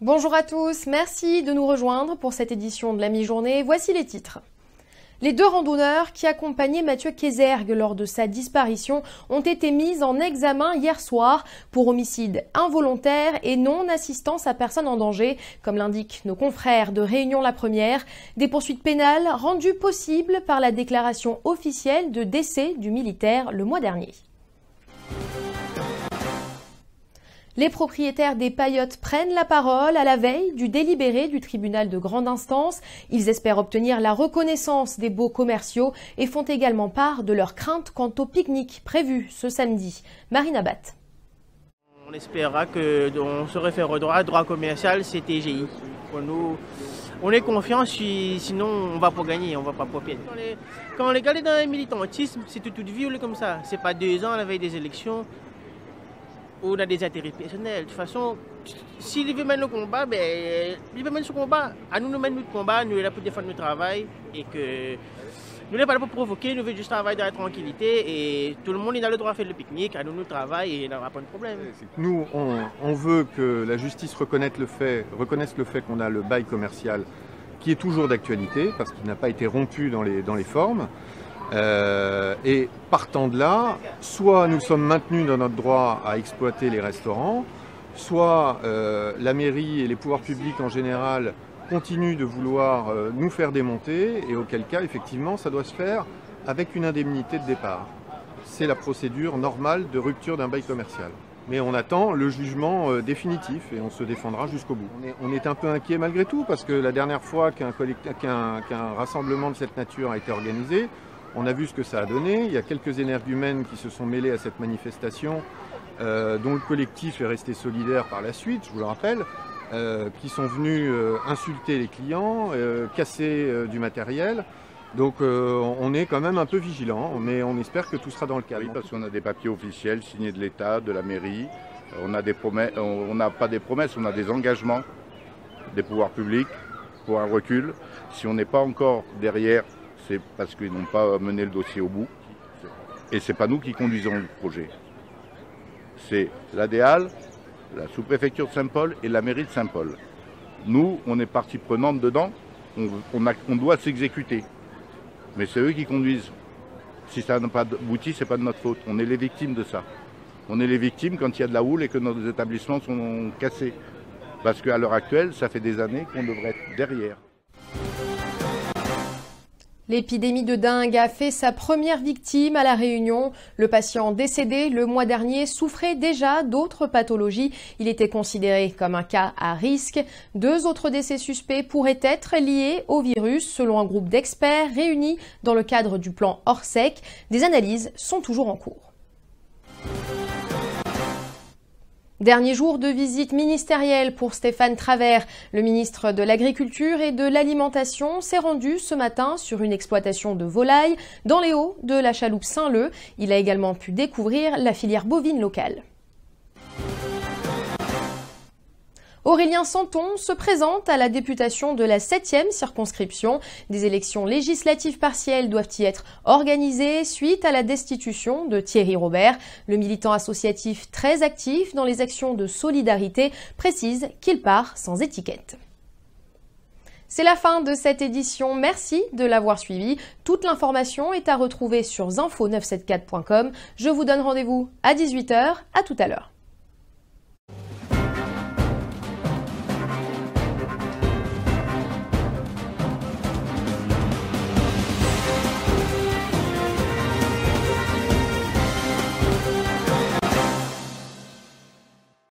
Bonjour à tous, merci de nous rejoindre pour cette édition de la mi-journée. Voici les titres. Les deux randonneurs qui accompagnaient Mathieu Kézergue lors de sa disparition ont été mis en examen hier soir pour homicide involontaire et non-assistance à personne en danger, comme l'indiquent nos confrères de Réunion la Première. Des poursuites pénales rendues possibles par la déclaration officielle de décès du militaire le mois dernier. Les propriétaires des paillotes prennent la parole à la veille du délibéré du tribunal de grande instance. Ils espèrent obtenir la reconnaissance des baux commerciaux et font également part de leurs craintes quant au pique-nique prévu ce samedi. Marine Abat. On espérera qu'on se réfère au droit commercial, c'est TGI. On est confiant, sinon on va pas gagner, on va pas perdre. Quand on est regardé dans le militantisme, c'est toute vie comme ça. C'est pas 2 ans à la veille des élections. On a des intérêts personnels. De toute façon, s'il veut mener le combat, il veut mener ce combat. À nous mener notre combat, nous sommes là pour défendre notre travail et que nous ne sommes pas là pour provoquer, nous voulons juste travailler dans la tranquillité et tout le monde est dans le droit de faire le pique-nique, à nous travail et il n'y aura pas de problème. Nous, on veut que la justice reconnaisse le fait qu'on a le bail commercial qui est toujours d'actualité parce qu'il n'a pas été rompu dans les formes. Et partant de là, soit nous sommes maintenus dans notre droit à exploiter les restaurants, soit la mairie et les pouvoirs publics en général continuent de vouloir nous faire démonter, et auquel cas, effectivement, ça doit se faire avec une indemnité de départ. C'est la procédure normale de rupture d'un bail commercial. Mais on attend le jugement définitif et on se défendra jusqu'au bout. On est un peu inquiet malgré tout, parce que la dernière fois qu'un rassemblement de cette nature a été organisé, on a vu ce que ça a donné. Il y a quelques énergumènes qui se sont mêlés à cette manifestation, dont le collectif est resté solidaire par la suite, je vous le rappelle, qui sont venus insulter les clients, casser du matériel. Donc on est quand même un peu vigilant, mais on espère que tout sera dans le cadre. Oui, parce qu'on a des papiers officiels signés de l'État, de la mairie. On a des promesses, on n'a pas des promesses, on a des engagements des pouvoirs publics pour un recul. Si on n'est pas encore derrière, c'est parce qu'ils n'ont pas mené le dossier au bout. Et ce n'est pas nous qui conduisons le projet. C'est l'ADEAL, la sous-préfecture de Saint-Paul et la mairie de Saint-Paul. Nous, on est partie prenante dedans, on doit s'exécuter. Mais c'est eux qui conduisent. Si ça n'a pas abouti, ce n'est pas de notre faute. On est les victimes de ça. On est les victimes quand il y a de la houle et que nos établissements sont cassés. Parce qu'à l'heure actuelle, ça fait des années qu'on devrait être derrière. L'épidémie de dengue a fait sa première victime à La Réunion. Le patient décédé le mois dernier souffrait déjà d'autres pathologies. Il était considéré comme un cas à risque. 2 autres décès suspects pourraient être liés au virus, selon un groupe d'experts réunis dans le cadre du plan Orsec. Des analyses sont toujours en cours. Dernier jour de visite ministérielle pour Stéphane Travert. Le ministre de l'Agriculture et de l'Alimentation s'est rendu ce matin sur une exploitation de volailles dans les Hauts de la chaloupe Saint-Leu. Il a également pu découvrir la filière bovine locale. Aurélien Santon se présente à la députation de la 7e circonscription. Des élections législatives partielles doivent y être organisées suite à la destitution de Thierry Robert. Le militant associatif très actif dans les actions de solidarité précise qu'il part sans étiquette. C'est la fin de cette édition. Merci de l'avoir suivi. Toute l'information est à retrouver sur info974.com. Je vous donne rendez-vous à 18 h. À tout à l'heure.